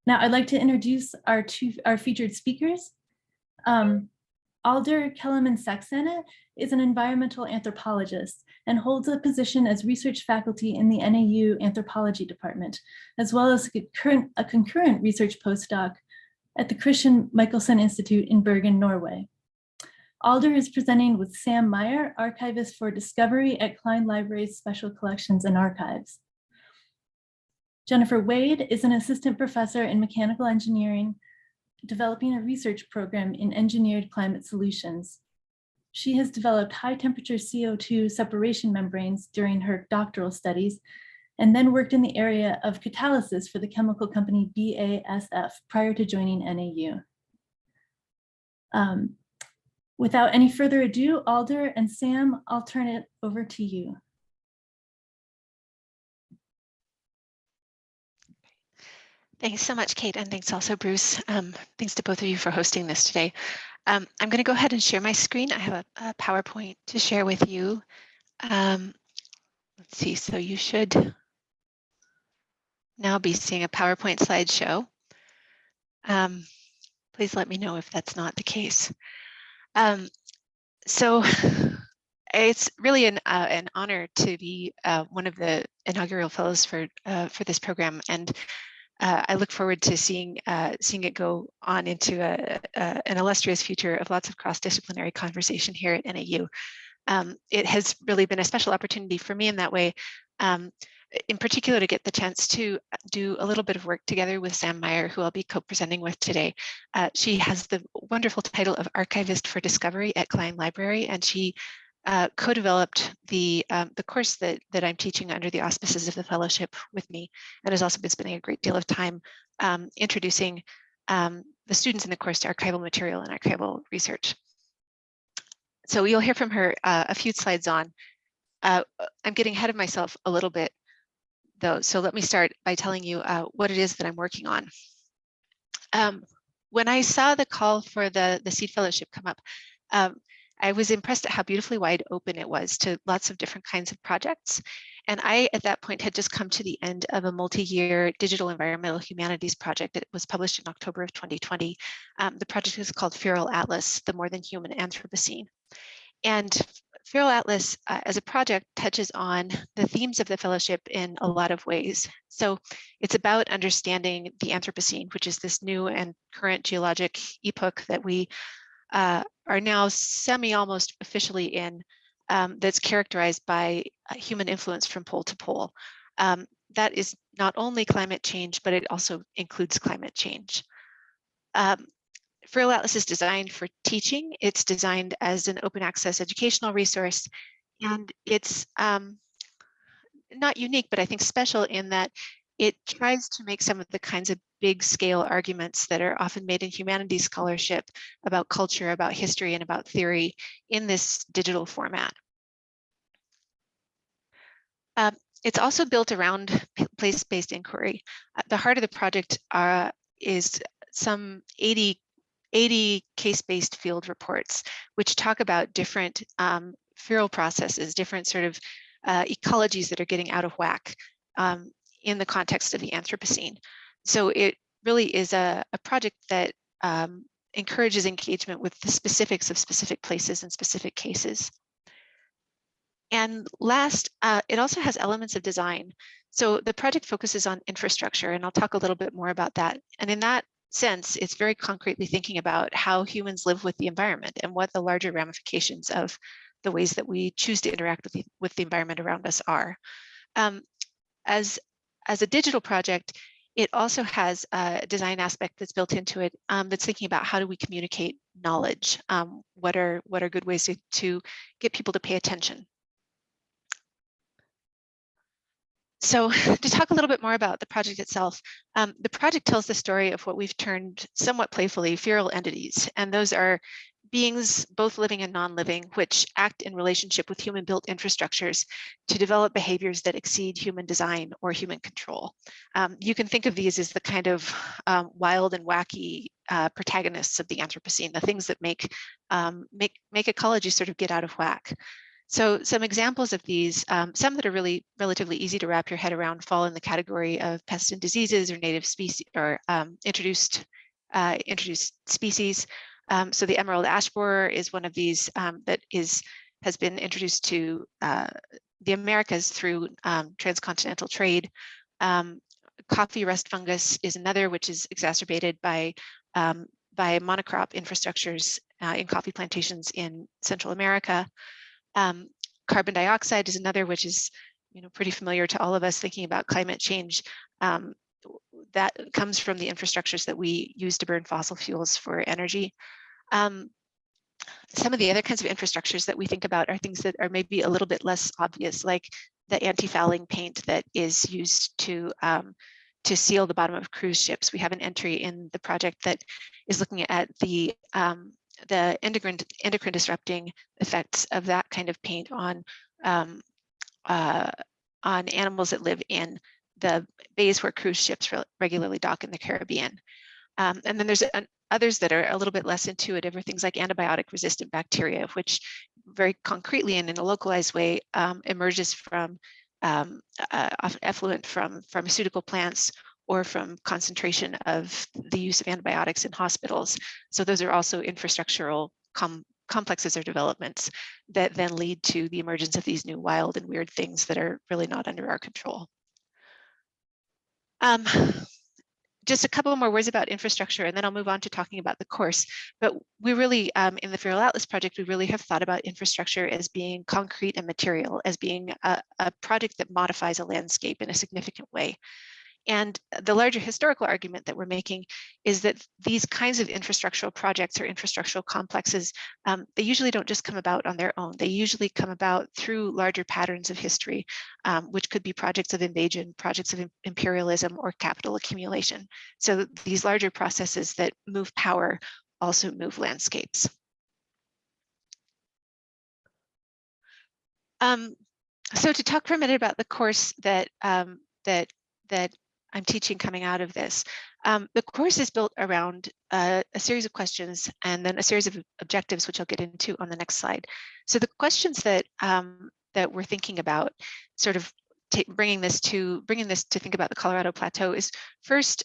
Now I'd like to introduce our featured speakers. Alder Keleman Saxena is an environmental anthropologist and holds a position as research faculty in the NAU anthropology department, as well as a concurrent research postdoc at the Christian Michelsen Institute in Bergen, Norway. Alder is presenting with Sam Meyer, archivist for Discovery at Cline Library's Special Collections and Archives. Jennifer Wade is an assistant professor in mechanical engineering, developing a research program in engineered climate solutions. She has developed high temperature CO2 separation membranes during her doctoral studies, and then worked in the area of catalysis for the chemical company BASF prior to joining NAU. Without any further ado, Alder and Sam, I'll turn it over to you. Thanks so much, Kate, and thanks also, Bruce. Thanks to both of you for hosting this today. I'm going to go ahead and share my screen. I have a PowerPoint to share with you. Let's see, so you should now be seeing a PowerPoint slideshow. Please let me know if that's not the case. So it's really an honor to be one of the inaugural fellows for this program, and I look forward to seeing it go on into an illustrious future of lots of cross-disciplinary conversation here at NAU. It has really been a special opportunity for me in that way, in particular to get the chance to do a little bit of work together with Sam Meyer, who I'll be co-presenting with today. She has the wonderful title of Archivist for Discovery at Cline Library, and she co-developed the course that I'm teaching under the auspices of the fellowship with me, and has also been spending a great deal of time introducing the students in the course to archival material and archival research. So you'll hear from her a few slides on. I'm getting ahead of myself a little bit, though, so let me start by telling you what it is that I'm working on. When I saw the call for the CEED Fellowship come up, I was impressed at how beautifully wide open it was to lots of different kinds of projects. And I, at that point, had just come to the end of a multi-year digital environmental humanities project that was published in October of 2020. The project is called Feral Atlas, the More Than Human Anthropocene. And Feral Atlas as a project touches on the themes of the fellowship in a lot of ways. So it's about understanding the Anthropocene, which is this new and current geologic epoch that we are now almost officially in, that's characterized by human influence from pole to pole. That is not only climate change, but it also includes climate change. Feral Atlas is designed for teaching. It's designed as an open access educational resource, and it's not unique, but I think special in that it tries to make some of the kinds of big scale arguments that are often made in humanities scholarship about culture, about history, and about theory in this digital format. It's also built around place-based inquiry. The heart of the project is some 80 case-based field reports, which talk about different feral processes, different sort of ecologies that are getting out of whack in the context of the Anthropocene. So it really is a project that encourages engagement with the specifics of specific places and specific cases. And last, it also has elements of design. So the project focuses on infrastructure, and I'll talk a little bit more about that. And in that sense, it's very concretely thinking about how humans live with the environment and what the larger ramifications of the ways that we choose to interact with the environment around us are. As a digital project, it also has a design aspect that's built into it that's thinking about how do we communicate knowledge? What are good ways to get people to pay attention? So to talk a little bit more about the project itself, the project tells the story of what we've termed somewhat playfully feral entities, and those are beings, both living and non-living, which act in relationship with human-built infrastructures to develop behaviors that exceed human design or human control. You can think of these as the kind of wild and wacky protagonists of the Anthropocene, the things that make ecology sort of get out of whack. So some examples of these, some that are really relatively easy to wrap your head around, fall in the category of pests and diseases or native species or introduced species. So the emerald ash borer is one of these that has been introduced to the Americas through transcontinental trade. Coffee rust fungus is another, which is exacerbated by monocrop infrastructures in coffee plantations in Central America. Carbon dioxide is another, which is pretty familiar to all of us thinking about climate change. That comes from the infrastructures that we use to burn fossil fuels for energy. Some of the other kinds of infrastructures that we think about are things that are maybe a little bit less obvious, like the anti-fouling paint that is used to seal the bottom of cruise ships. We have an entry in the project that is looking at the endocrine disrupting effects of that kind of paint on animals that live in the bays where cruise ships regularly dock in the Caribbean. And then there's others that are a little bit less intuitive, are things like antibiotic resistant bacteria, which very concretely and in a localized way emerges from effluent from pharmaceutical plants or from concentration of the use of antibiotics in hospitals. So those are also infrastructural complexes or developments that then lead to the emergence of these new wild and weird things that are really not under our control. Just a couple more words about infrastructure, and then I'll move on to talking about the course. But we really, in the Feral Atlas project, we really have thought about infrastructure as being concrete and material, as being a project that modifies a landscape in a significant way. And the larger historical argument that we're making is that these kinds of infrastructural projects or infrastructural complexes, they usually don't just come about on their own. They usually come about through larger patterns of history, which could be projects of invasion, projects of imperialism, or capital accumulation. So these larger processes that move power also move landscapes. So to talk for a minute about the course that I'm teaching coming out of this. The course is built around a series of questions and then a series of objectives, which I'll get into on the next slide. So the questions that we're thinking about, sort of bringing this to think about the Colorado Plateau, is first,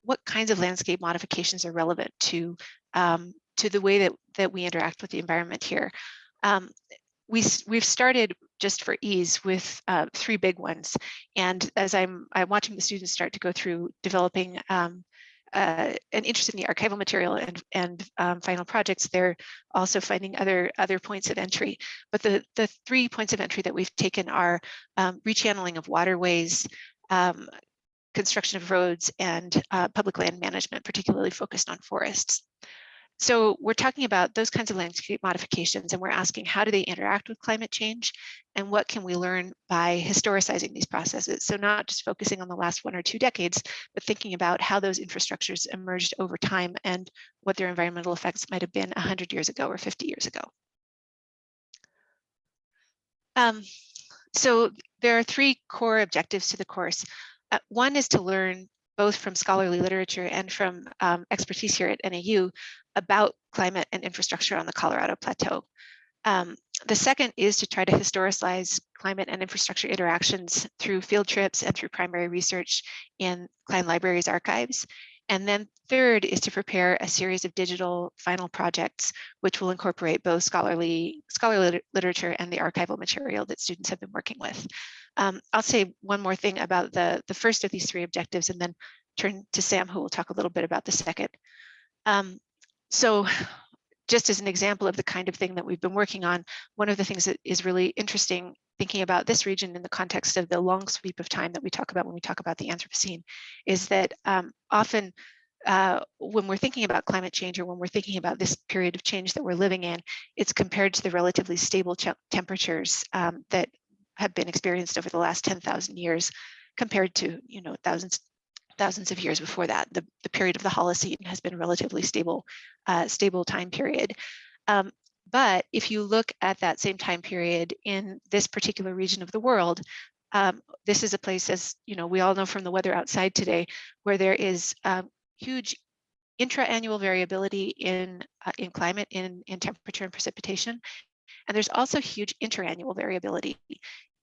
what kinds of landscape modifications are relevant to the way that we interact with the environment here. We've started, just for ease, with 3 big ones. And as I'm watching the students start to go through developing an interest in the archival material and final projects, they're also finding other points of entry. But the 3 points of entry that we've taken are rechanneling of waterways, construction of roads, and public land management, particularly focused on forests. So we're talking about those kinds of landscape modifications, and we're asking, how do they interact with climate change, and what can we learn by historicizing these processes? So not just focusing on the last 1 or 2 decades, but thinking about how those infrastructures emerged over time and what their environmental effects might have been 100 years ago or 50 years ago. So there are 3 core objectives to the course. One is to learn, both from scholarly literature and from expertise here at NAU, about climate and infrastructure on the Colorado Plateau. The second is to try to historicize climate and infrastructure interactions through field trips and through primary research in Cline Library's archives. And then third is to prepare a series of digital final projects, which will incorporate both scholarly literature and the archival material that students have been working with. I'll say one more thing about the first of these 3 objectives, and then turn to Sam, who will talk a little bit about the second. So just as an example of the kind of thing that we've been working on, one of the things that is really interesting thinking about this region in the context of the long sweep of time that we talk about when we talk about the Anthropocene, is that often when we're thinking about climate change, or when we're thinking about this period of change that we're living in, it's compared to the relatively stable temperatures that have been experienced over the last 10,000 years, compared to thousands of years before that. The period of the Holocene has been a relatively stable time period. But if you look at that same time period in this particular region of the world, this is a place, as we all know from the weather outside today, where there is huge intra-annual variability in climate, in temperature and precipitation. And there's also huge interannual variability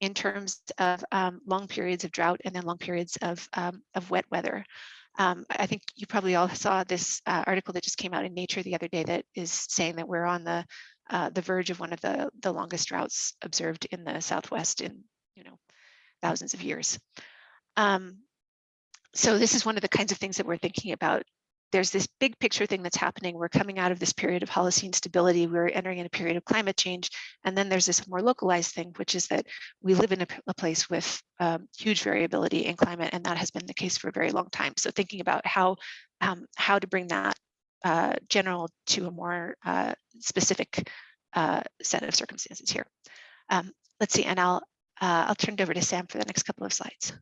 in terms of long periods of drought and then long periods of wet weather. I think you probably all saw this article that just came out in Nature the other day that is saying that we're on the verge of one of the longest droughts observed in the Southwest in thousands of years. So this is one of the kinds of things that we're thinking about. There's this big picture thing that's happening. We're coming out of this period of Holocene stability. We're entering in a period of climate change. And then there's this more localized thing, which is that we live in a place with huge variability in climate, and that has been the case for a very long time. So thinking about how to bring that general to a more specific set of circumstances here. Let's see, and I'll turn it over to Sam for the next couple of slides.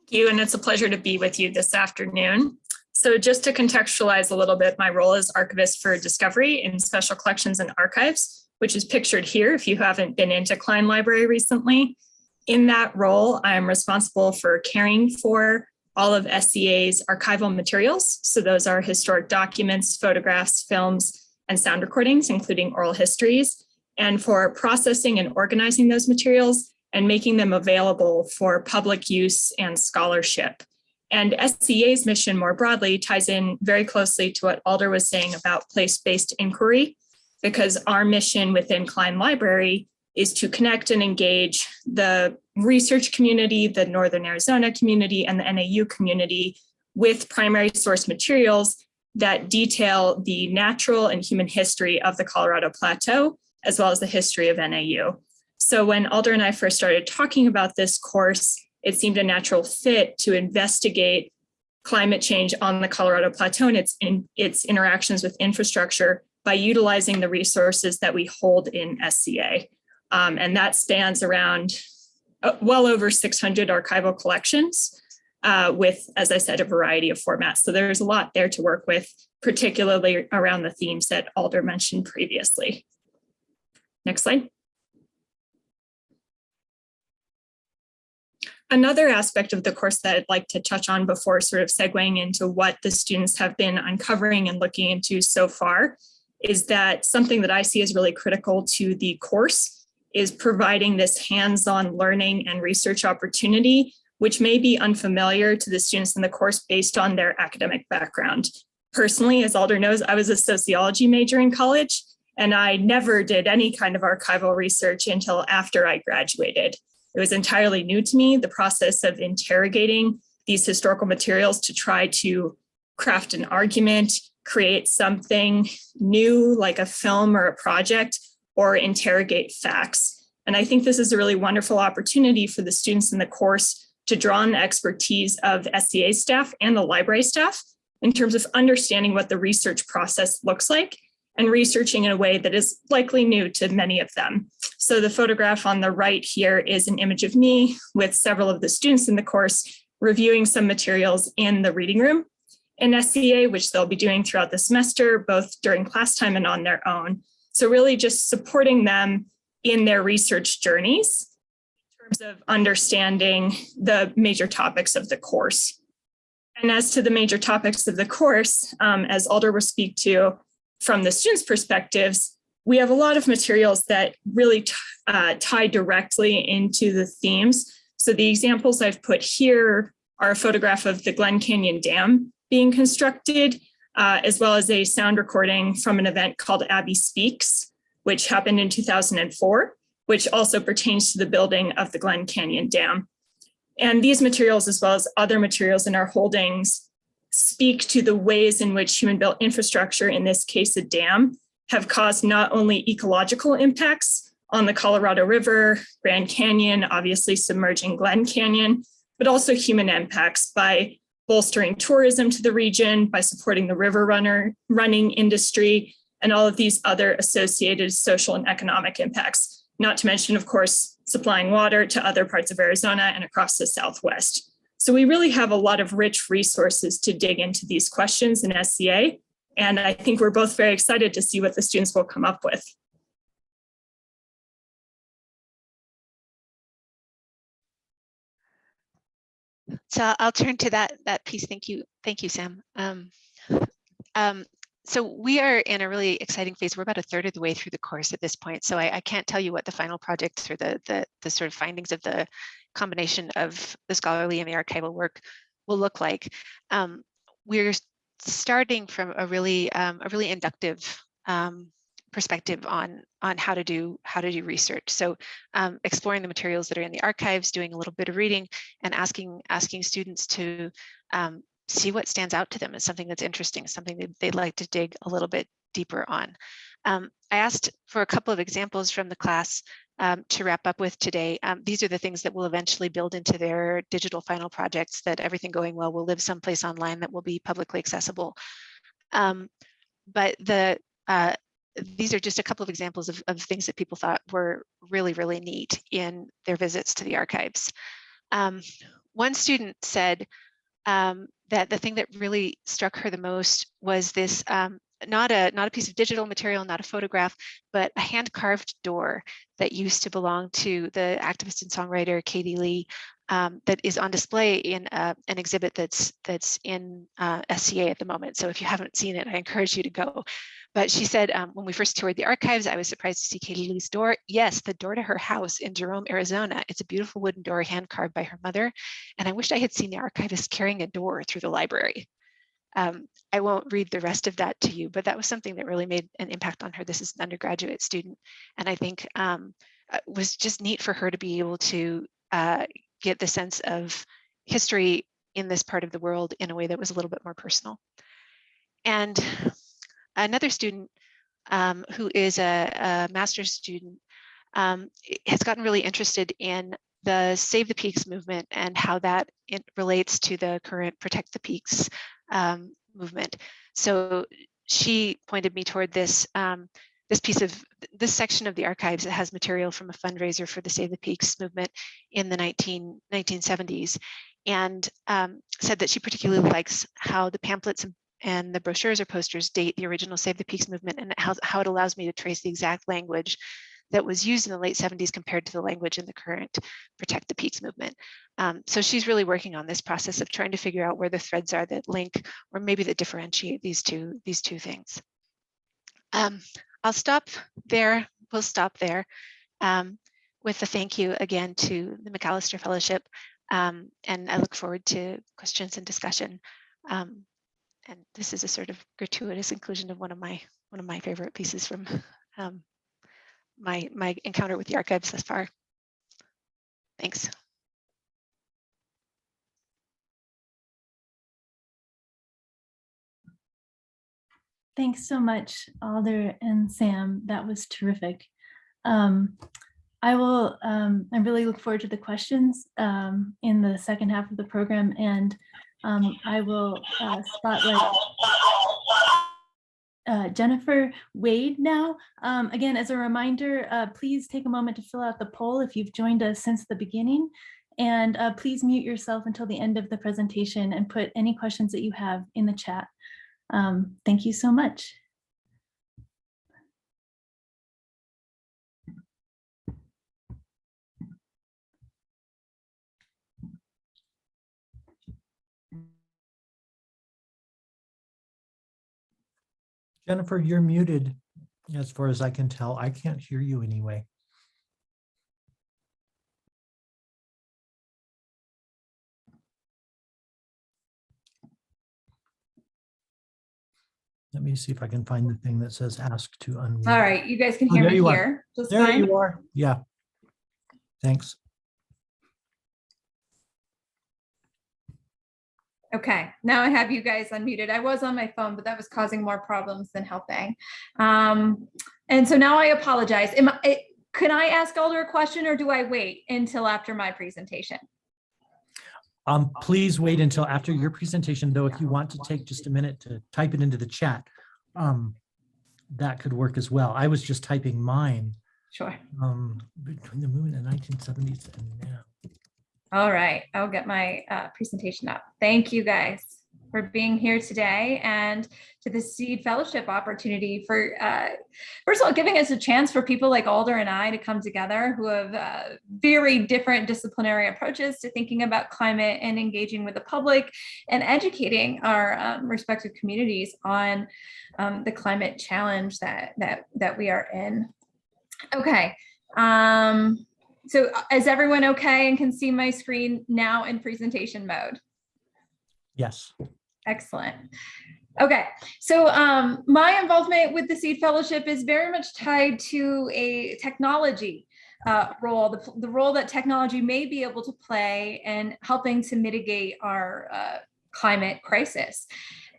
You, and it's a pleasure to be with you this afternoon. So just to contextualize a little bit, my role is archivist for discovery in special collections and archives, which is pictured here if you haven't been into Cline Library recently. In that role, I'm responsible for caring for all of SCA's archival materials. So those are historic documents, photographs, films, and sound recordings, including oral histories, and for processing and organizing those materials and making them available for public use and scholarship. And SCA's mission more broadly ties in very closely to what Alder was saying about place-based inquiry, because our mission within Cline Library is to connect and engage the research community, the Northern Arizona community, and the NAU community with primary source materials that detail the natural and human history of the Colorado Plateau, as well as the history of NAU. So when Alder and I first started talking about this course, it seemed a natural fit to investigate climate change on the Colorado Plateau and its interactions with infrastructure by utilizing the resources that we hold in SCA. And that spans around well over 600 archival collections with, as I said, a variety of formats. So there's a lot there to work with, particularly around the themes that Alder mentioned previously. Next slide. Another aspect of the course that I'd like to touch on before sort of segueing into what the students have been uncovering and looking into so far is that something that I see as really critical to the course is providing this hands-on learning and research opportunity, which may be unfamiliar to the students in the course based on their academic background. Personally, as Alder knows, I was a sociology major in college, and I never did any kind of archival research until after I graduated. It was entirely new to me, the process of interrogating these historical materials to try to craft an argument, create something new like a film or a project, or interrogate facts. And I think this is a really wonderful opportunity for the students in the course to draw on the expertise of SCA staff and the library staff in terms of understanding what the research process looks like and researching in a way that is likely new to many of them. So the photograph on the right here is an image of me with several of the students in the course reviewing some materials in the reading room in SCA, which they'll be doing throughout the semester, both during class time and on their own. So really just supporting them in their research journeys in terms of understanding the major topics of the course. And as to the major topics of the course, as Alder will speak to, from the students' perspectives, we have a lot of materials that really tie directly into the themes. So the examples I've put here are a photograph of the Glen Canyon Dam being constructed, as well as a sound recording from an event called Abby Speaks, which happened in 2004, which also pertains to the building of the Glen Canyon Dam. And these materials, as well as other materials in our holdings, speak to the ways in which human-built infrastructure, in this case a dam, have caused not only ecological impacts on the Colorado River, Grand Canyon, obviously submerging Glen Canyon, but also human impacts by bolstering tourism to the region, by supporting the river running industry, and all of these other associated social and economic impacts, not to mention, of course, supplying water to other parts of Arizona and across the Southwest. So we really have a lot of rich resources to dig into these questions in SCA. And I think we're both very excited to see what the students will come up with. So I'll turn to that piece. Thank you, Sam. So we are in a really exciting phase. We're about a third of the way through the course at this point. So I can't tell you what the final project or the sort of findings of the combination of the scholarly and the archival work will look like. We're starting from a really inductive perspective on how to do research. So exploring the materials that are in the archives, doing a little bit of reading, and asking students to see what stands out to them as something that's interesting, something that they'd like to dig a little bit deeper on. I asked for a couple of examples from the class to wrap up with today. These are the things that will eventually build into their digital final projects, that everything going well will live someplace online that will be publicly accessible. But these are just a couple of examples of things that people thought were really, really neat in their visits to the archives. One student said that the thing that really struck her the most was this, not a piece of digital material, not a photograph, but a hand-carved door that used to belong to the activist and songwriter Katie Lee, that is on display in an exhibit that's in SCA at the moment. So if you haven't seen it, I encourage you to go. But she said, when we first toured the archives, I was surprised to see Katie Lee's door. Yes, the door to her house in Jerome, Arizona. It's a beautiful wooden door hand carved by her mother. And I wished I had seen the archivist carrying a door through the library. I won't read the rest of that to you, but that was something that really made an impact on her. This is an undergraduate student. And I think it was just neat for her to be able to get the sense of history in this part of the world in a way that was a little bit more personal. And another student who is a master's student has gotten really interested in the Save the Peaks movement and how that relates to the current Protect the Peaks movement. So she pointed me toward this this section of the archives that has material from a fundraiser for the Save the Peaks movement in the 1970s, and said that she particularly likes how the pamphlets and the brochures or posters date the original Save the Peaks movement, and how it allows me to trace the exact language that was used in the late 70s compared to the language in the current Protect the Peaks movement. So she's really working on this process of trying to figure out where the threads are that link, or maybe that differentiate these two things. I'll stop there. We'll stop there with a thank you again to the McAllister Fellowship, and I look forward to questions and discussion. And this is a sort of gratuitous inclusion of one of my favorite pieces from my encounter with the archives thus far. Thanks. Thanks so much, Alder and Sam. That was terrific. I really look forward to the questions in the second half of the program, and I will spotlight Jennifer Wade now. Again, as a reminder, please take a moment to fill out the poll if you've joined us since the beginning, and please mute yourself until the end of the presentation and put any questions that you have in the chat. Thank you so much. Jennifer, you're muted as far as I can tell. I can't hear you anyway. Let me see if I can find the thing that says ask to unmute. All right, you guys can hear me here. There you are. Yeah. Thanks. Okay, now I have you guys unmuted. I was on my phone, but that was causing more problems than helping. And so now I apologize. Can I ask Alder a question, or do I wait until after my presentation? Please wait until after your presentation, though. If you want to take just a minute to type it into the chat, that could work as well. I was just typing mine. Sure. Between the movement in the 1970s and now. All right, I'll get my presentation up. Thank you, guys. for being here today and to the CEED Fellowship opportunity for, first of all, giving us a chance for people like Alder and I to come together who have very different disciplinary approaches to thinking about climate and engaging with the public and educating our respective communities on the climate challenge that we are in. Okay. So is everyone okay and can see my screen now in presentation mode? Yes. Excellent. Okay, so my involvement with the CEED Fellowship is very much tied to a technology role, the role that technology may be able to play in helping to mitigate our climate crisis.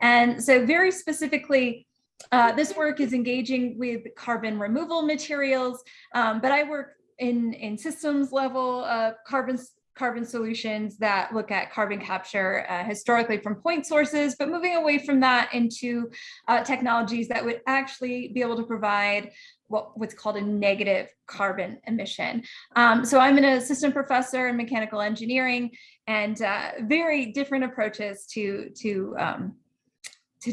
And so very specifically, this work is engaging with carbon removal materials, but I work in systems level carbon solutions that look at carbon capture historically from point sources, but moving away from that into technologies that would actually be able to provide what's called a negative carbon emission. So I'm an assistant professor in mechanical engineering, and very different approaches to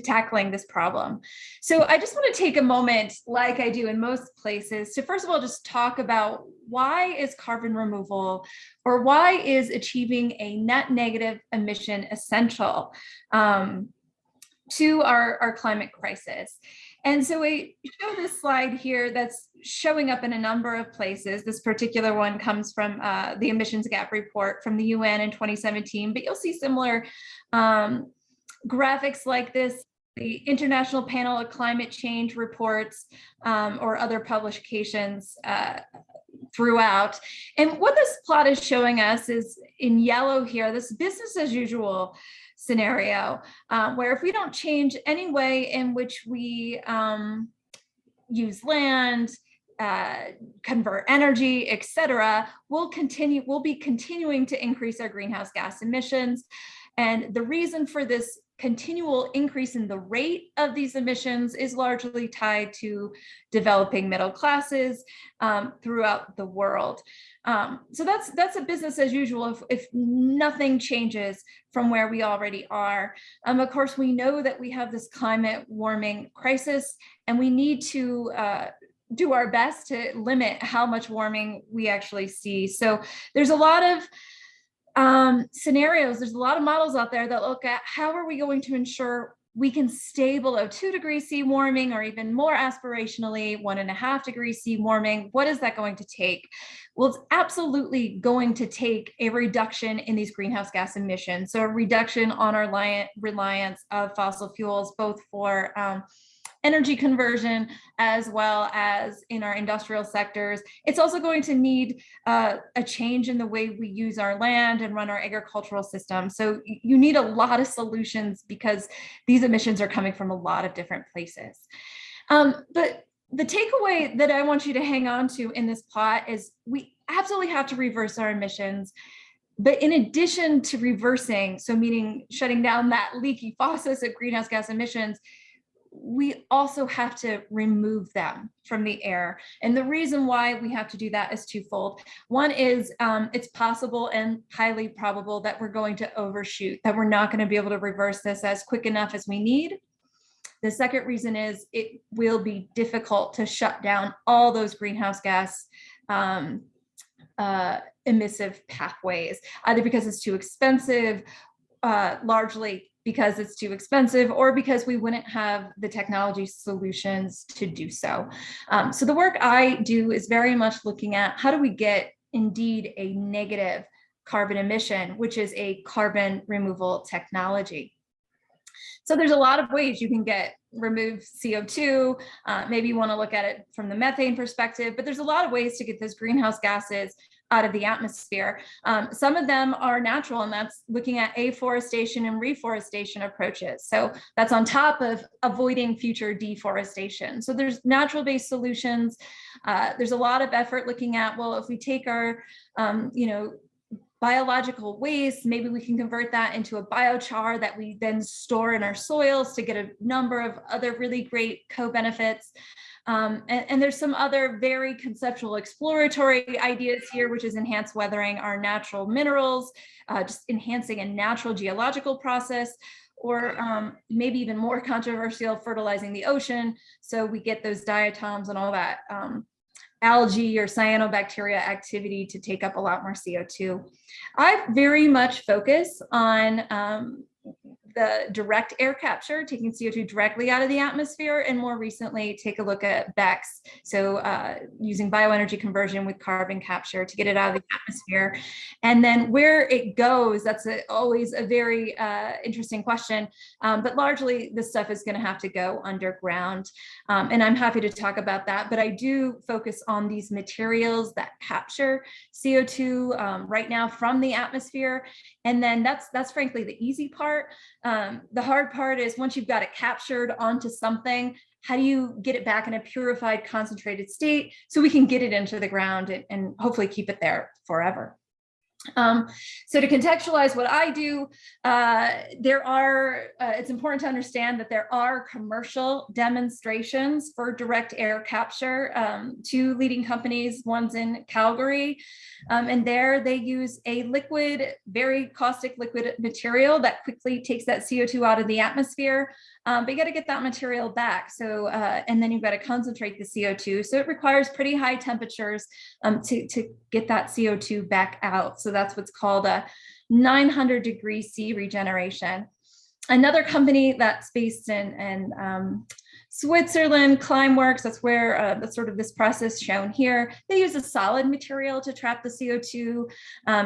tackling this problem. So I just want to take a moment, like I do in most places, to first of all just talk about why is carbon removal, or why is achieving a net negative emission essential to our climate crisis. And so we show this slide here that's showing up in a number of places. This particular one comes from the emissions gap report from the UN in 2017, but you'll see similar graphics like this, the International Panel of Climate Change reports, or other publications throughout. And what this plot is showing us is in yellow here, this business as usual scenario, where if we don't change any way in which we use land, convert energy, et cetera, we'll be continuing to increase our greenhouse gas emissions. And the reason for this continual increase in the rate of these emissions is largely tied to developing middle classes throughout the world. So that's a business as usual if nothing changes from where we already are. Of course, we know that we have this climate warming crisis, and we need to do our best to limit how much warming we actually see. So there's a lot of scenarios, there's a lot of models out there that look at how are we going to ensure we can stay below 2 degrees C warming, or even more aspirationally 1.5 degrees C warming. What is that going to take? Well, it's absolutely going to take a reduction in these greenhouse gas emissions. So a reduction on our reliance of fossil fuels, both for energy conversion as well as in our industrial sectors. It's also going to need a change in the way we use our land and run our agricultural system. So you need a lot of solutions because these emissions are coming from a lot of different places. But the takeaway that I want you to hang on to in this plot is we absolutely have to reverse our emissions. But in addition to reversing, so meaning shutting down that leaky faucet of greenhouse gas emissions, we also have to remove them from the air. And the reason why we have to do that is twofold. One is it's possible and highly probable that we're going to overshoot, that we're not going to be able to reverse this as quick enough as we need. The second reason is it will be difficult to shut down all those greenhouse gas emissive pathways, either because it's too expensive, largely because it's too expensive, or because we wouldn't have the technology solutions to do so. So the work I do is very much looking at how do we get indeed a negative carbon emission, which is a carbon removal technology. So there's a lot of ways you can remove CO2. Maybe you want to look at it from the methane perspective, but there's a lot of ways to get those greenhouse gases out of the atmosphere. Some of them are natural, and that's looking at afforestation and reforestation approaches. So that's on top of avoiding future deforestation. So there's natural-based solutions. There's a lot of effort looking at, well, if we take our, biological waste, maybe we can convert that into a biochar that we then store in our soils to get a number of other really great co-benefits. And there's some other very conceptual exploratory ideas here, which is enhanced weathering our natural minerals, just enhancing a natural geological process, or maybe even more controversial, fertilizing the ocean. So we get those diatoms and all that algae or cyanobacteria activity to take up a lot more CO2. I very much focus on the direct air capture, taking CO2 directly out of the atmosphere, and more recently take a look at BECCS, so using bioenergy conversion with carbon capture to get it out of the atmosphere. And then where it goes, that's always a very interesting question, but largely this stuff is going to have to go underground, and I'm happy to talk about that, but I do focus on these materials that capture CO2 right now from the atmosphere, and then that's frankly the easy part. The hard part is once you've got it captured onto something, how do you get it back in a purified, concentrated state so we can get it into the ground and hopefully keep it there forever? So to contextualize what I do, it's important to understand that there are commercial demonstrations for direct air capture, 2 leading companies, one's in Calgary, and there they use a liquid, very caustic liquid material that quickly takes that CO2 out of the atmosphere, but you got to get that material back. So, and then you've got to concentrate the CO2. So it requires pretty high temperatures to get that CO2 back out. So that's what's called a 900 degree C regeneration. Another company that's based in Switzerland, Climeworks, that's where that's sort of this process shown here. They use a solid material to trap the CO2.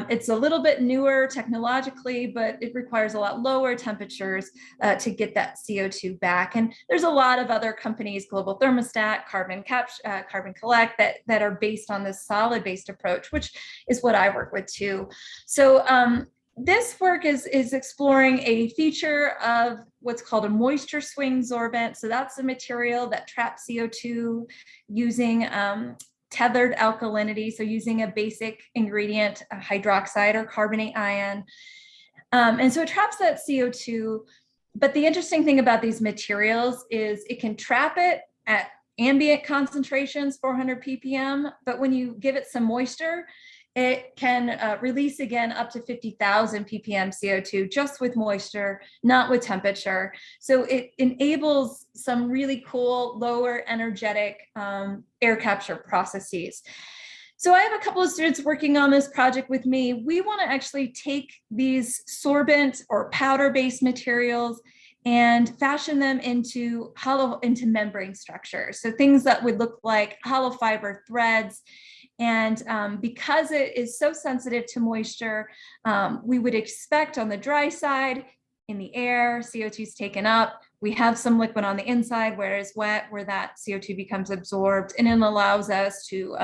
It's a little bit newer technologically, but it requires a lot lower temperatures to get that CO2 back. And there's a lot of other companies, Global Thermostat, Carbon Collect, that are based on this solid-based approach, which is what I work with too. So this work is exploring a feature of what's called a moisture swing sorbent. So that's a material that traps CO2 using tethered alkalinity. So using a basic ingredient, a hydroxide or carbonate ion. And so it traps that CO2. But the interesting thing about these materials is it can trap it at ambient concentrations, 400 ppm. But when you give it some moisture, it can release again up to 50,000 ppm CO2 just with moisture, not with temperature. So it enables some really cool, lower energetic air capture processes. So I have a couple of students working on this project with me. We want to actually take these sorbent or powder-based materials and fashion them into membrane structures. So things that would look like hollow fiber threads. And because it is so sensitive to moisture, we would expect on the dry side, in the air, CO2 is taken up. We have some liquid on the inside where it's wet, where that CO2 becomes absorbed, and it allows us to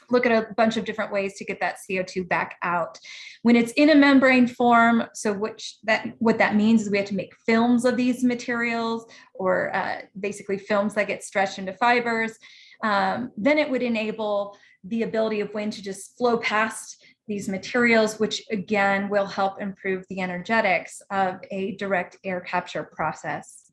look at a bunch of different ways to get that CO2 back out. When it's in a membrane form, so what that means is we have to make films of these materials, or basically films that get stretched into fibers. Then it would enable the ability of wind to just flow past these materials, which again will help improve the energetics of a direct air capture process.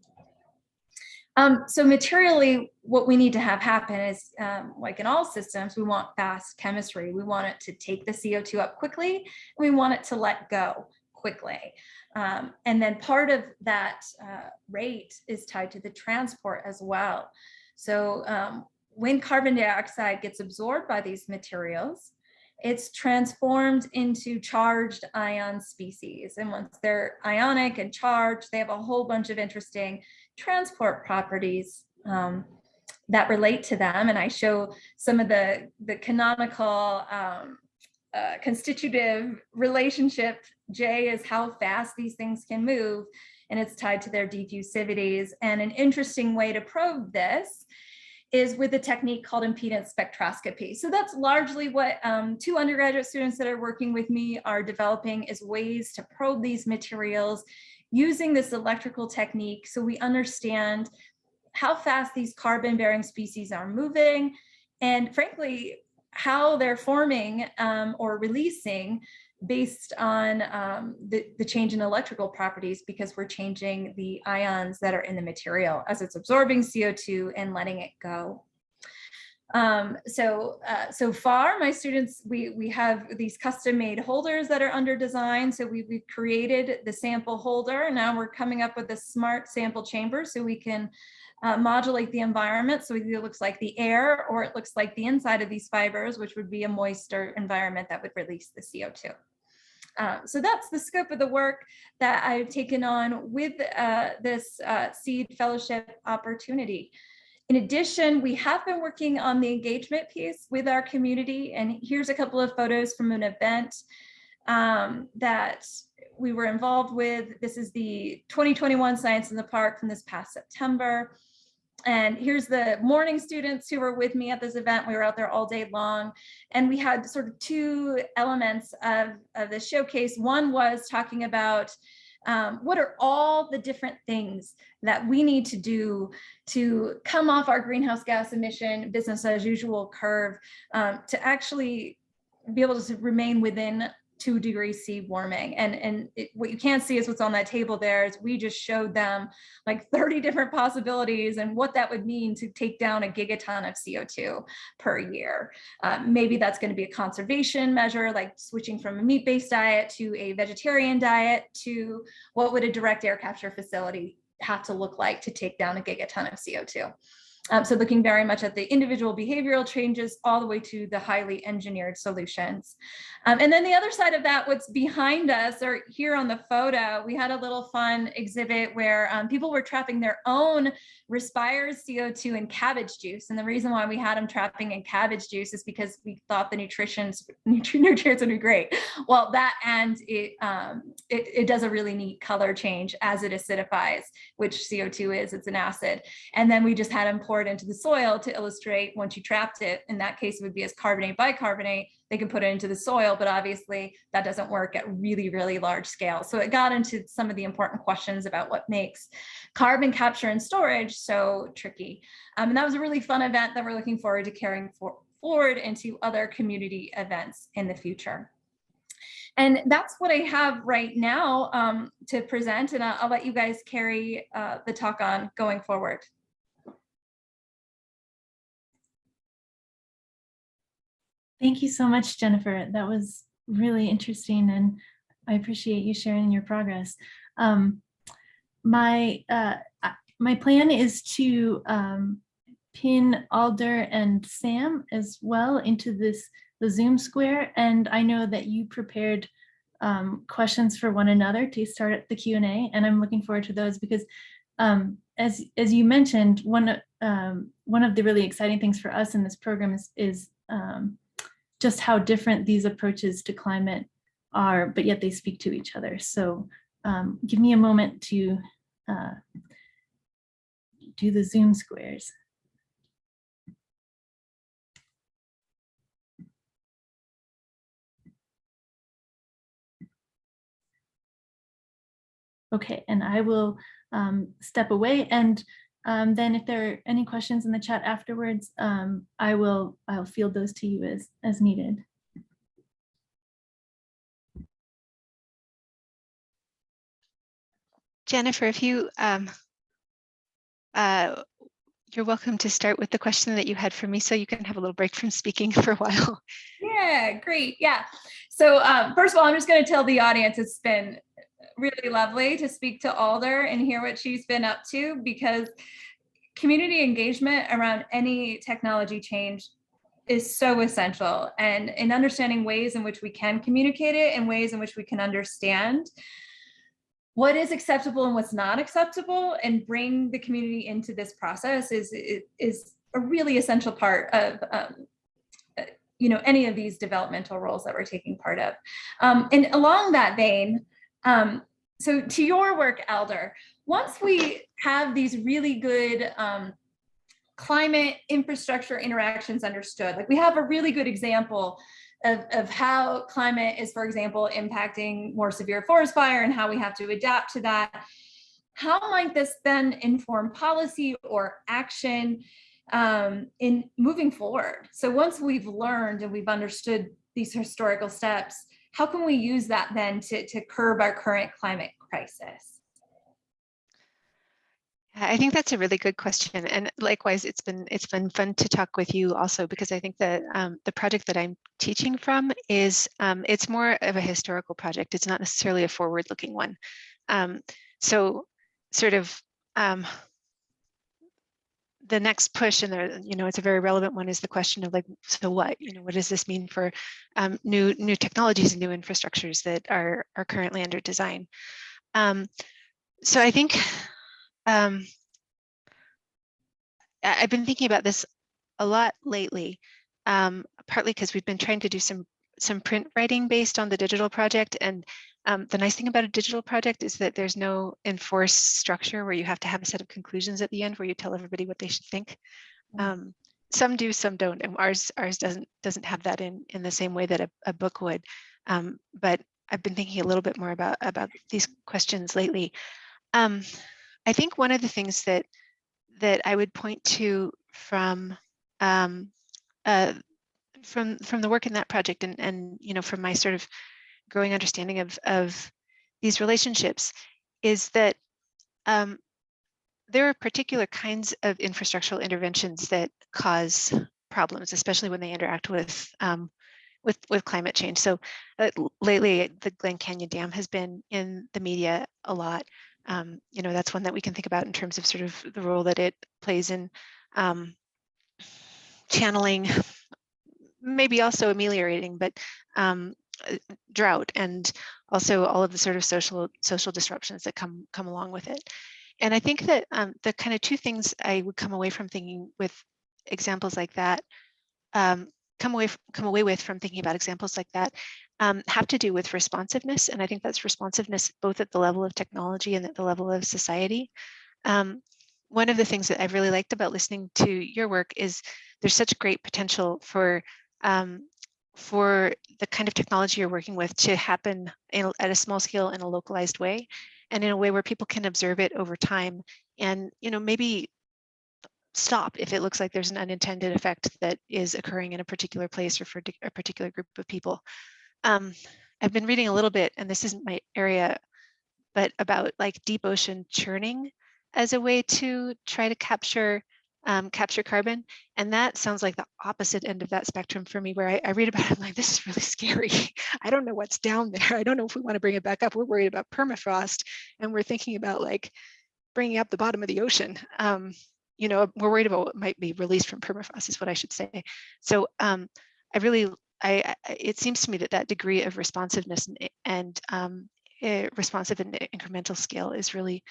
So materially, what we need to have happen is, like in all systems, we want fast chemistry. We want it to take the CO2 up quickly, and we want it to let go quickly. And then part of that rate is tied to the transport as well. So when carbon dioxide gets absorbed by these materials, it's transformed into charged ion species. And once they're ionic and charged, they have a whole bunch of interesting transport properties that relate to them. And I show some of the canonical constitutive relationship. J is how fast these things can move, and it's tied to their diffusivities. And an interesting way to probe this is with a technique called impedance spectroscopy. So that's largely what 2 undergraduate students that are working with me are developing, is ways to probe these materials using this electrical technique, so we understand how fast these carbon-bearing species are moving, and frankly, how they're forming or releasing based on the change in electrical properties, because we're changing the ions that are in the material as it's absorbing CO2 and letting it go. So far, my students, we have these custom-made holders that are under design. So we've created the sample holder. Now we're coming up with a smart sample chamber so we can modulate the environment. So either it looks like the air or it looks like the inside of these fibers, which would be a moister environment that would release the CO2. So that's the scope of the work that I've taken on with this CEED fellowship opportunity. In addition, we have been working on the engagement piece with our community, and here's a couple of photos from an event that we were involved with. This is the 2021 Science in the Park from this past September. And here's the morning students who were with me at this event. We were out there all day long, and we had sort of two elements of the showcase. One was talking about what are all the different things that we need to do to come off our greenhouse gas emission business as usual curve to actually be able to remain within 2 degrees C warming. And what you can't see is what's on that table there is we just showed them like 30 different possibilities and what that would mean to take down a gigaton of CO2 per year. Maybe that's going to be a conservation measure, like switching from a meat-based diet to a vegetarian diet, to what would a direct air capture facility have to look like to take down a gigaton of CO2. So looking very much at the individual behavioral changes all the way to the highly engineered solutions. And then the other side of that, what's behind us or here on the photo, we had a little fun exhibit where people were trapping their own respires CO2 in cabbage juice. And the reason why we had them trapping in cabbage juice is because we thought the nutrients would be great. Well, that and it does a really neat color change as it acidifies, which CO2 is, it's an acid. And then we just had them pour it into the soil to illustrate once you trapped it. In that case, it would be as carbonate bicarbonate. They can put it into the soil, but obviously that doesn't work at really, really large scale. So it got into some of the important questions about what makes carbon capture and storage so tricky. And that was a really fun event that we're looking forward to carrying forward into other community events in the future. And that's what I have right now to present, and I'll let you guys carry the talk on going forward. Thank you so much, Jennifer. That was really interesting, and I appreciate you sharing your progress. My plan is to pin Alder and Sam as well into the Zoom square, and I know that you prepared questions for one another to start the Q&A, and I'm looking forward to those because as you mentioned, one of the really exciting things for us in this program is just how different these approaches to climate are, but yet they speak to each other. So give me a moment to do the Zoom squares. Okay, and I will step away, and then if there are any questions in the chat afterwards, I'll field those to you as needed. Jennifer, if you you're welcome to start with the question that you had for me, so you can have a little break from speaking for a while. Yeah, great. Yeah. So first of all, I'm just going to tell the audience it's been really lovely to speak to Alder and hear what she's been up to, because community engagement around any technology change is so essential, and in understanding ways in which we can communicate it and ways in which we can understand what is acceptable and what's not acceptable and bring the community into this process is a really essential part of any of these developmental roles that we're taking part of. And along that vein, so to your work, Alder, once we have these really good climate infrastructure interactions understood, like we have a really good example of how climate is, for example, impacting more severe forest fire and how we have to adapt to that, how might this then inform policy or action in moving forward? So once we've learned and we've understood these historical steps, how can we use that then to curb our current climate crisis? I think that's a really good question, and likewise, it's been fun to talk with you also, because I think that the project that I'm teaching from is it's more of a historical project. It's not necessarily a forward-looking one. So, sort of the next push, and it's a very relevant one, is the question of like, so what? What does this mean for new technologies and new infrastructures that are currently under design? So I think. I've been thinking about this a lot lately, partly because we've been trying to do some print writing based on the digital project. And the nice thing about a digital project is that there's no enforced structure where you have to have a set of conclusions at the end where you tell everybody what they should think. Some do, some don't, and ours doesn't have that in the same way that a book would. But I've been thinking a little bit more about these questions lately. I think one of the things that I would point to from the work in that project, and from my sort of growing understanding of these relationships, is that there are particular kinds of infrastructural interventions that cause problems, especially when they interact with climate change. So lately, the Glen Canyon Dam has been in the media a lot. That's one that we can think about in terms of sort of the role that it plays in channeling, maybe also ameliorating, but drought, and also all of the sort of social disruptions that come along with it. And I think that the kind of two things I would come away from thinking with examples like that, come away with from thinking about examples like that, have to do with responsiveness. And I think that's responsiveness both at the level of technology and at the level of society. One of the things that I've really liked about listening to your work is there's such great potential for the kind of technology you're working with to happen at a small scale in a localized way, and in a way where people can observe it over time, and maybe stop if it looks like there's an unintended effect that is occurring in a particular place or for a particular group of people. I've been reading a little bit, and this isn't my area, but about like deep ocean churning as a way to try to capture carbon. And that sounds like the opposite end of that spectrum for me, where I read about it, I'm like, this is really scary. I don't know what's down there. I don't know if we want to bring it back up. We're worried about permafrost, and we're thinking about like bringing up the bottom of the ocean. We're worried about what might be released from permafrost, is what I should say. So it seems to me that degree of responsiveness and responsive and incremental scale is really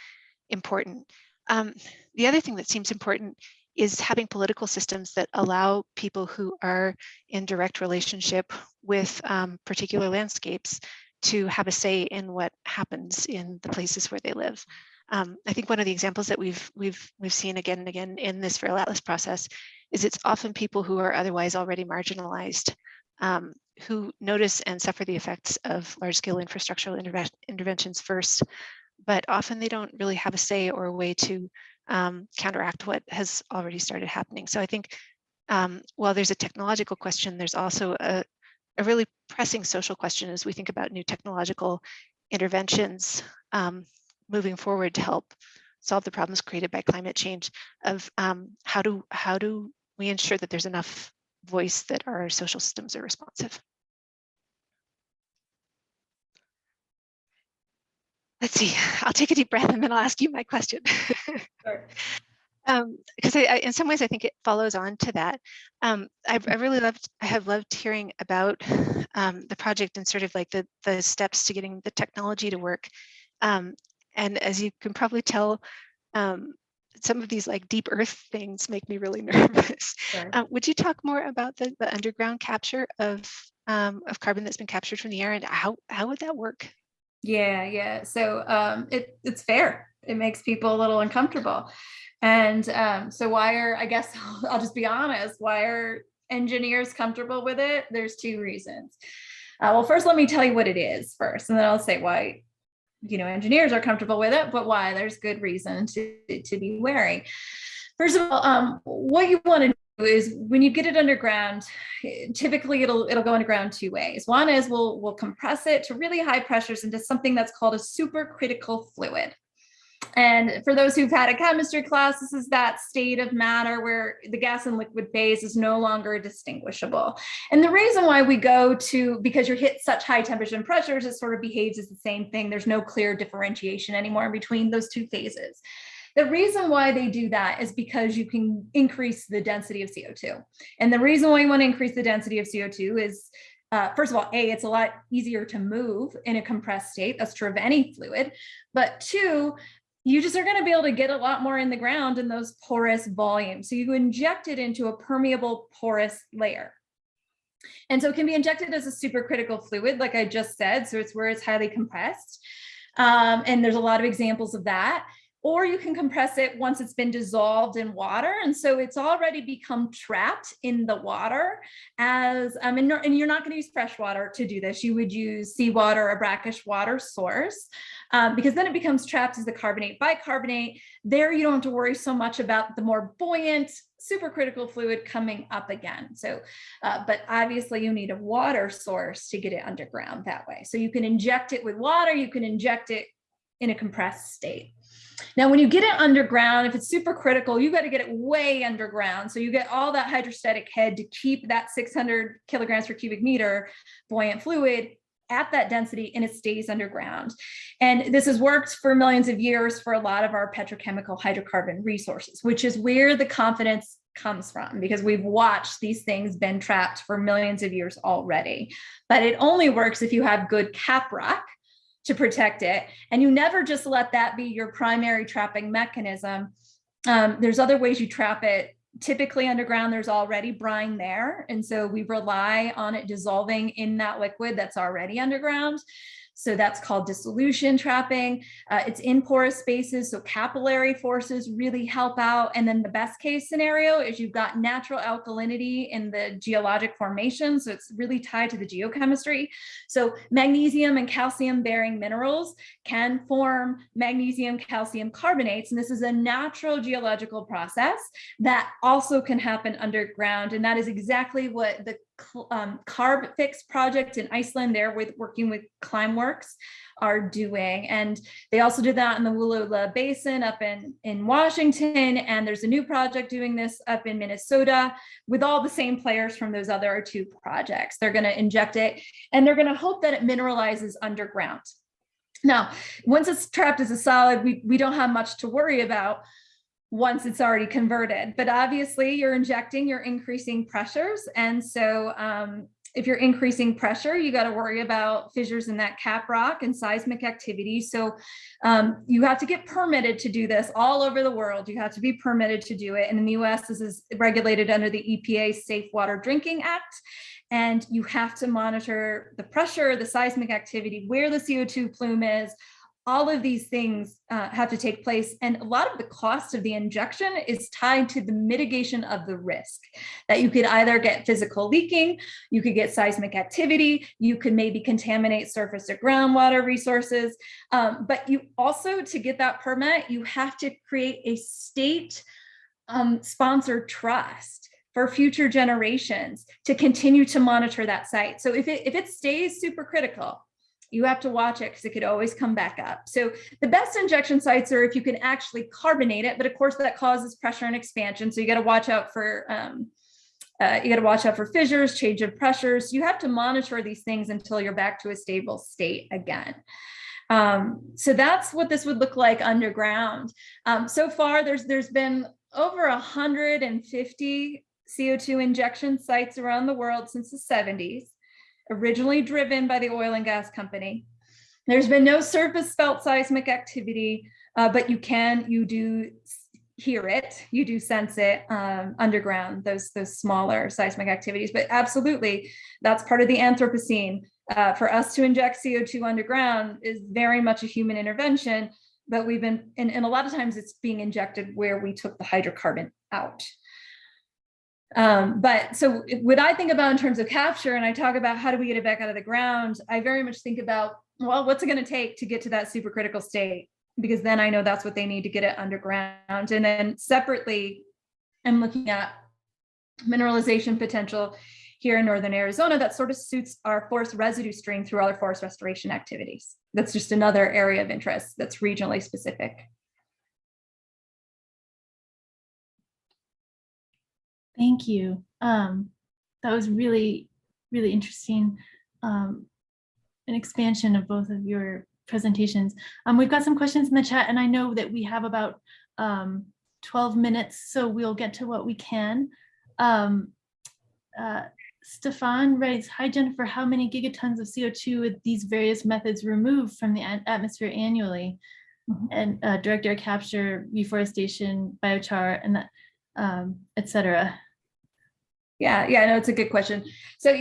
important. The other thing that seems important is having political systems that allow people who are in direct relationship with particular landscapes to have a say in what happens in the places where they live. I think one of the examples that we've seen again and again in this Feral Atlas process is it's often people who are otherwise already marginalized who notice and suffer the effects of large-scale infrastructural interventions first, but often they don't really have a say or a way to counteract what has already started happening. So I think while there's a technological question, there's also a really pressing social question as we think about new technological interventions moving forward to help solve the problems created by climate change, of how do we ensure that there's enough voice that our social systems are responsive. Let's see, I'll take a deep breath and then I'll ask you my question. Sure. Because in some ways I think it follows on to that. I have loved hearing about the project and sort of like the steps to getting the technology to work. And as you can probably tell, some of these like deep earth things make me really nervous. Sure. Would you talk more about the underground capture of carbon that's been captured from the air, and how would that work? Yeah. So it's fair. It makes people a little uncomfortable. And so I guess I'll just be honest, why are engineers comfortable with it? There's two reasons. Well, first, let me tell you what it is first, and then I'll say why engineers are comfortable with it, but why there's good reason to be wary. First of all, what you want to is when you get it underground, typically it'll go underground two ways. One is we'll compress it to really high pressures into something that's called a supercritical fluid. And for those who've had a chemistry class, this is that state of matter where the gas and liquid phase is no longer distinguishable. And the reason why we go to, because you hit such high temperature and pressures, it sort of behaves as the same thing. There's no clear differentiation anymore between those two phases. The reason why they do that is because you can increase the density of CO2. And the reason why you want to increase the density of CO2 is, first of all, A, it's a lot easier to move in a compressed state. That's true of any fluid. But two, you just are going to be able to get a lot more in the ground in those porous volumes. So you inject it into a permeable porous layer. And so it can be injected as a supercritical fluid, like I just said. So it's where it's highly compressed. And there's a lot of examples of that. Or you can compress it once it's been dissolved in water. And so it's already become trapped in the water as, and you're not going to use fresh water to do this. You would use seawater or brackish water source, because then it becomes trapped as the carbonate bicarbonate. There you don't have to worry so much about the more buoyant supercritical fluid coming up again. So, but obviously you need a water source to get it underground that way. So you can inject it with water, you can inject it in a compressed state. Now, when you get it underground, if it's supercritical, you got to get it way underground. So you get all that hydrostatic head to keep that 600 kilograms per cubic meter buoyant fluid at that density, and it stays underground. And this has worked for millions of years for a lot of our petrochemical hydrocarbon resources, which is where the confidence comes from, because we've watched these things been trapped for millions of years already. But it only works if you have good cap rock to protect it. And you never just let that be your primary trapping mechanism. There's other ways you trap it. Typically underground, there's already brine there. And so we rely on it dissolving in that liquid that's already underground. So that's called dissolution trapping. It's in porous spaces, so capillary forces really help out. And then the best case scenario is you've got natural alkalinity in the geologic formation. So it's really tied to the geochemistry. So magnesium and calcium bearing minerals can form magnesium calcium carbonates. And this is a natural geological process that also can happen underground. And that is exactly what the Carb Fix project in Iceland, they're working with Climeworks, are doing. And they also did that in the Woolola Basin up in Washington. And there's a new project doing this up in Minnesota with all the same players from those other two projects. They're going to inject it and they're going to hope that it mineralizes underground. Now, once it's trapped as a solid, we don't have much to worry about once it's already converted. But obviously you're injecting, you're increasing pressures. And so if you're increasing pressure, you got to worry about fissures in that cap rock and seismic activity. So you have to get permitted to do this all over the world. You have to be permitted to do it. And in the US, this is regulated under the EPA Safe Water Drinking Act. And you have to monitor the pressure, the seismic activity, where the CO2 plume is. All of these things have to take place. And a lot of the cost of the injection is tied to the mitigation of the risk that you could either get physical leaking, you could get seismic activity, you could maybe contaminate surface or groundwater resources. But you also, to get that permit, you have to create a state sponsored trust for future generations to continue to monitor that site. So if it stays supercritical, you have to watch it because it could always come back up. So the best injection sites are if you can actually carbonate it, but of course that causes pressure and expansion. So you got to watch out for fissures, change of pressures. You have to monitor these things until you're back to a stable state again. So that's what this would look like underground. So far, there's been over 150 CO2 injection sites around the world since the 70s. Originally driven by the oil and gas company. There's been no surface felt seismic activity, but you do hear it, you do sense it underground, those smaller seismic activities. But absolutely, that's part of the Anthropocene. For us to inject CO2 underground is very much a human intervention, but we've been, and a lot of times it's being injected where we took the hydrocarbon out. But so what I think about in terms of capture, and I talk about how do we get it back out of the ground, I very much think about, well, what's it going to take to get to that supercritical state? Because then I know that's what they need to get it underground. And then separately, I'm looking at mineralization potential here in northern Arizona that sort of suits our forest residue stream through other forest restoration activities. That's just another area of interest that's regionally specific. Thank you. That was really, really interesting. An expansion of both of your presentations. We've got some questions in the chat, and I know that we have about 12 minutes, so we'll get to what we can. Stefan writes, hi Jennifer, how many gigatons of CO2 would these various methods remove from the atmosphere annually? And direct air capture, reforestation, biochar, and that, etc. Yeah, no, it's a good question. So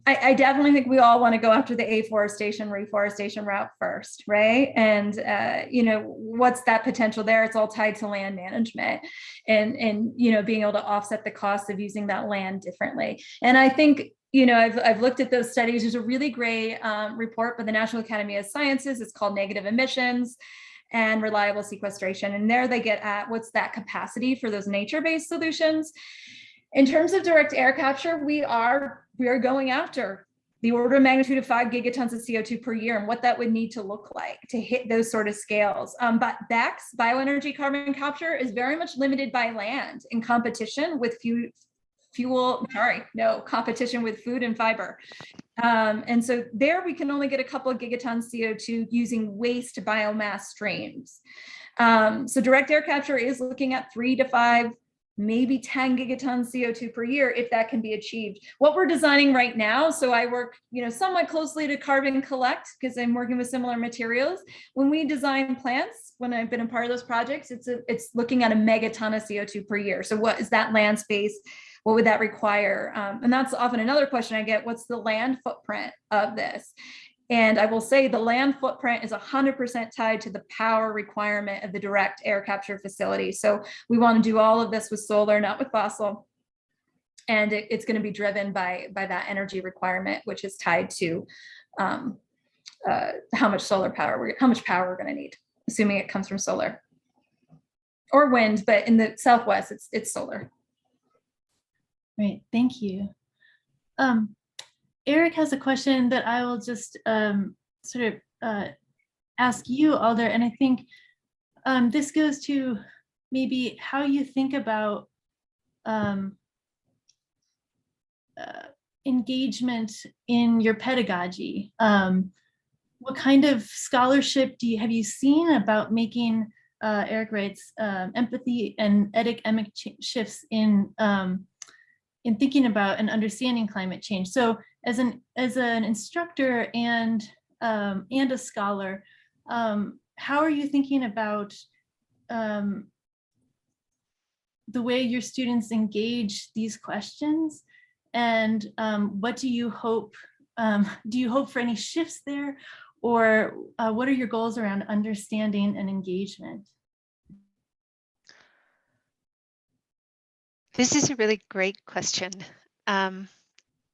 I definitely think we all want to go after the afforestation, reforestation route first, right? And what's that potential there? It's all tied to land management and being able to offset the cost of using that land differently. And I think I've looked at those studies. There's a really great report by the National Academy of Sciences. It's called Negative Emissions and Reliable Sequestration. And there they get at what's that capacity for those nature-based solutions. In terms of direct air capture, we are going after the order of magnitude of 5 gigatons of CO2 per year and what that would need to look like to hit those sort of scales. But BECCS, bioenergy carbon capture, is very much limited by land in competition with competition with food and fiber. And so there we can only get a couple of gigatons CO2 using waste biomass streams. So direct air capture is looking at 3 to 5, maybe 10 gigatons CO2 per year if that can be achieved. What we're designing right now, so I work somewhat closely to Carbon Collect because I'm working with similar materials. When we design plants, when I've been a part of those projects, it's looking at a megaton of CO2 per year. So what is that land space? What would that require? And that's often another question I get, what's the land footprint of this? And I will say the land footprint is 100% tied to the power requirement of the direct air capture facility. So we want to do all of this with solar, not with fossil. And it's going to be driven by that energy requirement, which is tied to how much power we're going to need, assuming it comes from solar or wind. But in the Southwest, it's solar. Great, thank you. Eric has a question that I will just sort of ask you, Alder, and I think this goes to maybe how you think about engagement in your pedagogy. What kind of scholarship have you seen about making, Eric writes, empathy and ethic shifts in thinking about and understanding climate change? So as an instructor and a scholar, how are you thinking about the way your students engage these questions, and what do you hope? Do you hope for any shifts there, or what are your goals around understanding and engagement? This is a really great question.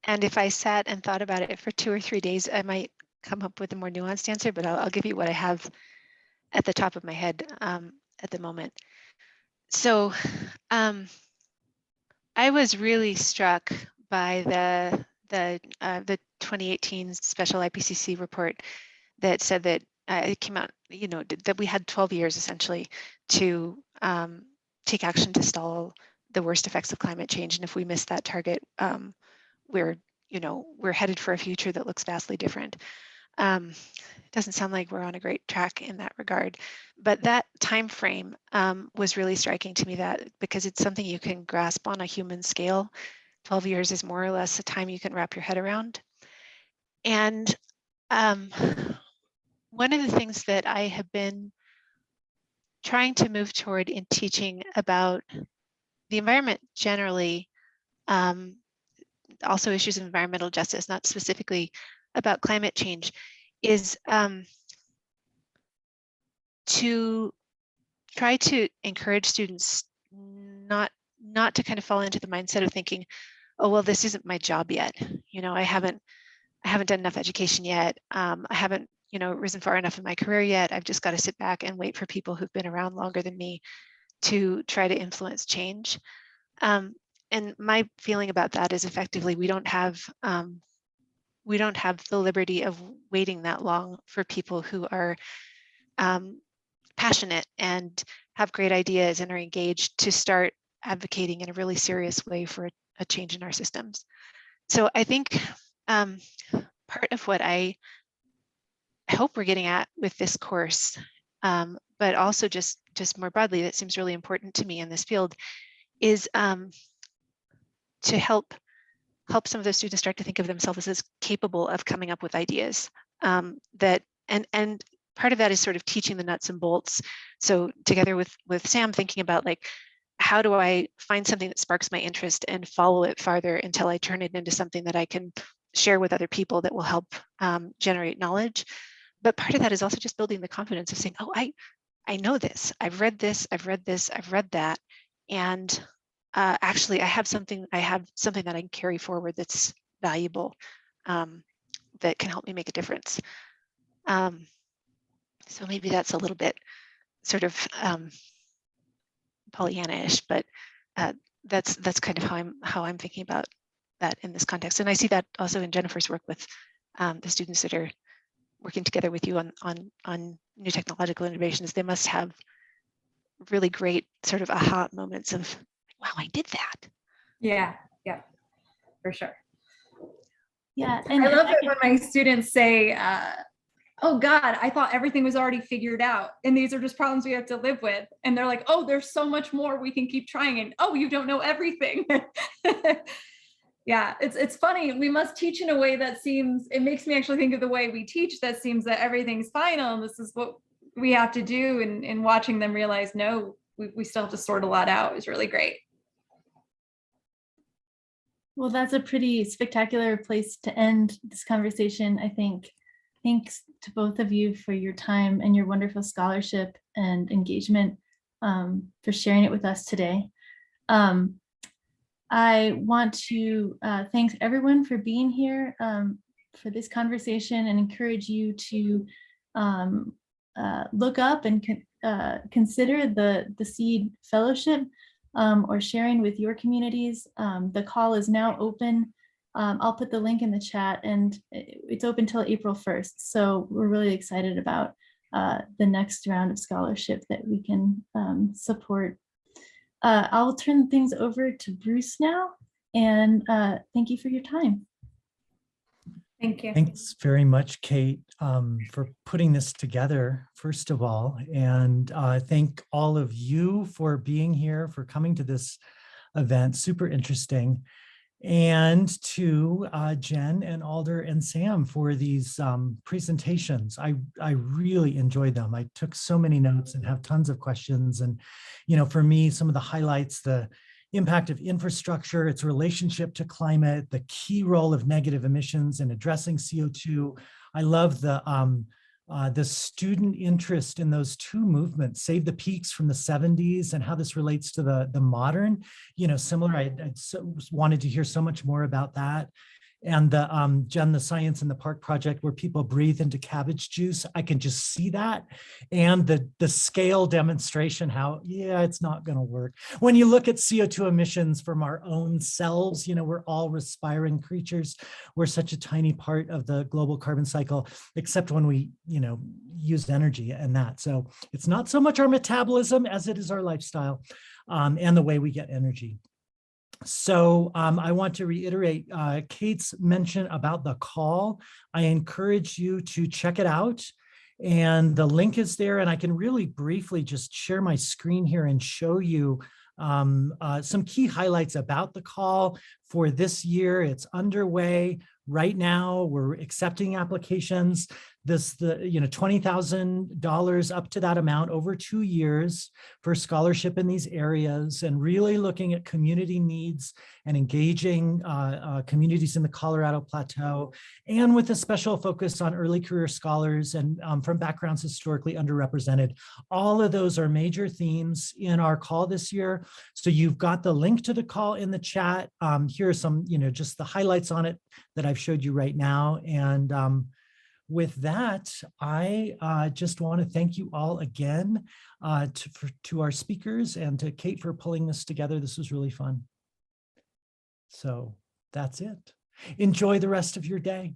And if I sat and thought about it for 2 or 3 days, I might come up with a more nuanced answer, but I'll give you what I have at the top of my head at the moment. So I was really struck by the 2018 special IPCC report that said that it came out, that we had 12 years essentially to take action to stall the worst effects of climate change. And if we miss that target, we're headed for a future that looks vastly different. Doesn't sound like we're on a great track in that regard, but that time frame was really striking to me, that because it's something you can grasp on a human scale. 12 years is more or less a time you can wrap your head around. And one of the things that I have been trying to move toward in teaching about the environment generally, also issues of environmental justice, not specifically about climate change, is to try to encourage students not to kind of fall into the mindset of thinking, oh, well, this isn't my job yet. I haven't done enough education yet. I haven't, risen far enough in my career yet. I've just got to sit back and wait for people who've been around longer than me to try to influence change. and my feeling about that is effectively we don't have the liberty of waiting that long for people who are passionate and have great ideas and are engaged to start advocating in a really serious way for a change in our systems. So I think part of what I hope we're getting at with this course, but also just more broadly, that seems really important to me in this field, is to help some of those students start to think of themselves as capable of coming up with ideas. And part of that is sort of teaching the nuts and bolts. So together with Sam, thinking about like, how do I find something that sparks my interest and follow it farther until I turn it into something that I can share with other people that will help generate knowledge. But part of that is also just building the confidence of saying, oh, I know this, I've read this, I've read this, I've read that. And actually I have something that I can carry forward that's valuable, that can help me make a difference. So maybe that's a little bit sort of Pollyanna-ish, but that's kind of how I'm thinking about that in this context. And I see that also in Jennifer's work with the students that are working together with you on new technological innovations. They must have really great sort of aha moments of, wow, I did that. Yeah, for sure. Yeah, and I love it when my students say, oh God, I thought everything was already figured out and these are just problems we have to live with. And they're like, oh, there's so much more we can keep trying. And oh, you don't know everything. Yeah, it's funny. We must teach in a way that seems, it makes me actually think of the way we teach that seems that everything's final and this is what we have to do. And watching them realize, no, we still have to sort a lot out is really great. well, that's a pretty spectacular place to end this conversation, I think. Thanks to both of you for your time and your wonderful scholarship and engagement, for sharing it with us today. I want to thank everyone for being here for this conversation and encourage you to look up and consider the CEED Fellowship or sharing with your communities. The call is now open. I'll put the link in the chat and it's open till April 1st. So we're really excited about the next round of scholarship that we can support. I'll turn things over to Bruce now, and thank you for your time. Thank you. Thanks very much, Kate, for putting this together, first of all, and thank all of you for being here, for coming to this event, super interesting, and to Jen and Alder and Sam for these presentations. I really enjoyed them. I took so many notes and have tons of questions. And, you know, for me, some of the highlights, the impact of infrastructure, its relationship to climate, the key role of negative emissions in addressing CO2. I love the student interest in those two movements, Save the Peaks from the 70s and how this relates to the modern, you know, similar. I wanted to hear so much more about that. And the Jen, the Science in the Park project where people breathe into cabbage juice, I can just see that. And the scale demonstration, how, yeah, it's not gonna work. When you look at CO2 emissions from our own selves, you know, we're all respiring creatures. We're such a tiny part of the global carbon cycle, except when we, you know, use energy and that. So it's not so much our metabolism as it is our lifestyle and the way we get energy. So I want to reiterate Kate's mention about the call. I encourage you to check it out. And the link is there. And I can really briefly just share my screen here and show you some key highlights about the call for this year. It's underway right now. We're accepting applications. $20,000 up to that amount over 2 years for scholarship in these areas, and really looking at community needs and engaging communities in the Colorado Plateau, and with a special focus on early career scholars and from backgrounds historically underrepresented. All of those are major themes in our call this year. So you've got the link to the call in the chat. Here are some, just the highlights on it that I've showed you right now. And with that, I just want to thank you all again to our speakers and to Kate for pulling this together. This was really fun. So that's it. Enjoy the rest of your day.